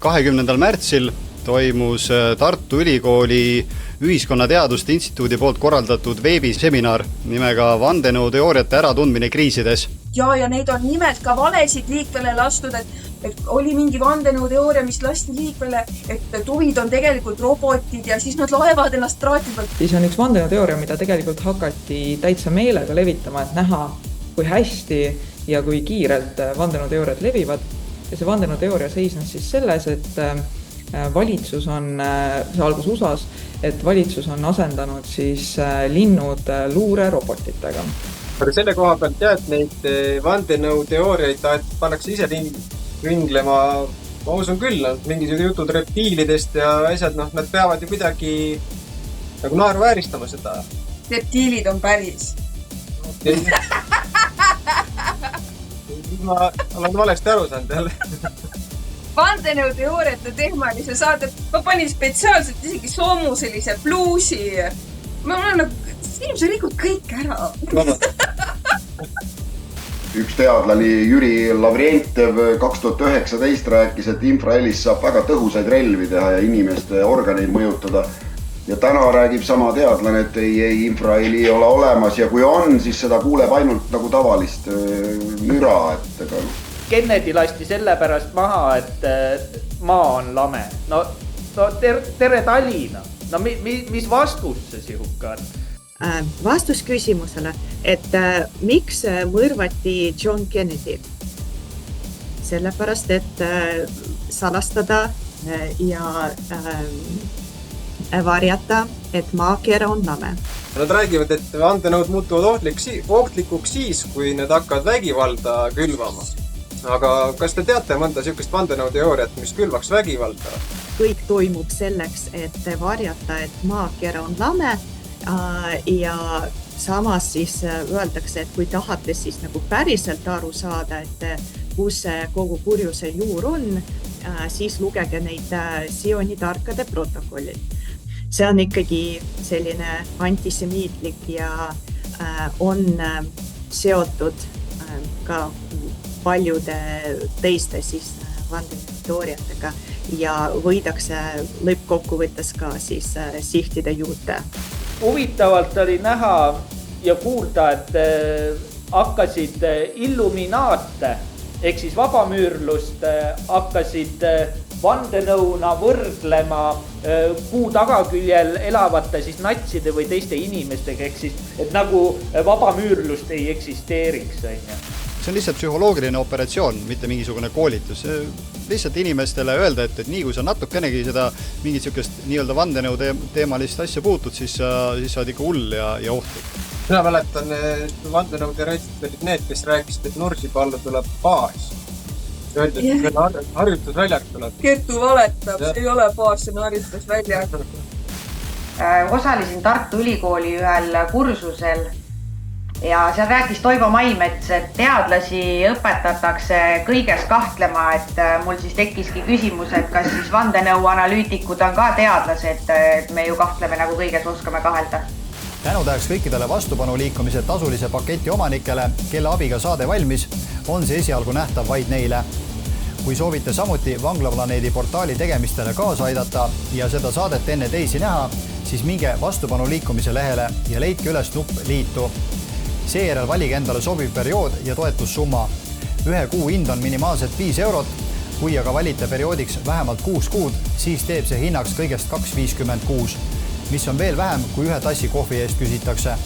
20. märtsil toimus Tartu Ülikooli Ühiskonnateaduste Instituudi poolt korraldatud veebiseminar nimega Vandenõuteooriate äratundmine kriisides. Ja neid on nimelt ka valesid liikvele lastud, et oli mingi vandenõuteooria, mis lasti liikvele, et tuvid on tegelikult robotid ja siis nad laevad ennast traati pealt. Siis on üks vandenõuteooria, mida tegelikult hakati täitsa meelega levitama, et näha, kui hästi ja kui kiirelt vandenõuteooriad levivad. Ja see vandenõuteooria seisnes siis selles, et valitsus on, see algus USAs, et valitsus on asendanud siis linnud luurerobotitega. Aga selle koha pealt et neid vandenõuteooriaid pannakse ise ringlema, ma usun küll, mingisugused jutud reptiilidest ja asjad, nad peavad ju kuidagi nagu naeruvääristama seda. Reptiilid on päris. Ma olen valesti aru saanud jälle. Vandenõuteooriate teemalise saade, ma panin spetsiaalselt isegi soomu sellise bluusi. Ma olen nagu, inimese liikud kõik ära. Üks teadlani Jüri Lavrentjev 2019 rääkis, et infrahelist saab väga tõhusaid relvi teha ja inimeste organeid mõjutada. Ja täna räägib sama teadlane, et ei infraheli ei ole olemas ja kui on, siis seda kuuleb ainult nagu tavalist müra. Kennedy lasti sellepärast maha, et maa on lame. No tere Tallinna. No mis vastus see sihuke on? Vastus küsimusele, et miks mõrvati John Kennedy? Sellepärast, et salastada ja varjata, et maakera on lame. Nad räägivad, et vandenõud muutuvad ohtlikuks siis, kui need hakkavad vägivalda külvama. Aga kas te teate mõnda sihukest vandenõuteooriat, mis külvaks vägivalda? Kõik toimub selleks, et varjata, et maakera on lame ja samas siis öeldakse, et kui tahate siis nagu päriselt aru saada, et kus kogu kurjuse juur on, siis lugege neid sioonitarkade protokollid. See on ikkagi selline antisemiitlik ja on seotud ka paljude teiste siis vandenõuteooriatega ja võidakse lõppkokkuvõttes ka siis sihtide juurde. Huvitavalt oli näha ja kuulda, et hakkasid illuminaate ehk siis vabamüürlust hakkasid vandenõuna võrdlema kuu tagaküljel elavate siis natside või teiste inimestega, ehk siis, et nagu vabamüürlust ei eksisteeriks. See on lihtsalt psühholoogiline operatsioon, mitte mingisugune koolitus. Lihtsalt inimestele öelda, et nii kui sa natukenegi seda mingit sihukest nii-öelda vandenõu teemalist asja puutud, siis sa oled ikka hull ja ohtlik. Mina mäletan, vandenõuteooriatid olid need, kes rääkisid, et Nursipallu tuleb baas. Öeldi, et harjutusväljak tuleb. Kertu valetab, see ei ole baas, see on harjutusväljak. Osalesin Tartu Ülikooli ühel kursusel ja seal rääkis Toivo Maimets, et teadlasi õpetatakse kõiges kahtlema, et mul siis tekkiski küsimus, et kas siis vandenõuanalüütikud on ka teadlased, et me ju kahtleme nagu kõiges oskame kahelda. Tänudajaks kõikidele vastupanuliikumise tasulise paketi omanikele, kelle abiga saade valmis, on see esialgu nähtav vaid neile. Kui soovite samuti Vanglaplaneedi portaali tegemistele kaasa aidata ja seda saadet enne teisi näha, siis minge vastupanuliikumise lehele ja leidke üles nupp liitu. Seejärel valige endale sobiv periood ja toetussumma. Ühe kuu hind on minimaalselt 5 eurot. Kui aga valite perioodiks vähemalt 6 kuud, siis teeb see hinnaks kõigest 2,56, mis on veel vähem kui ühe tassi kohvi eest küsitakse.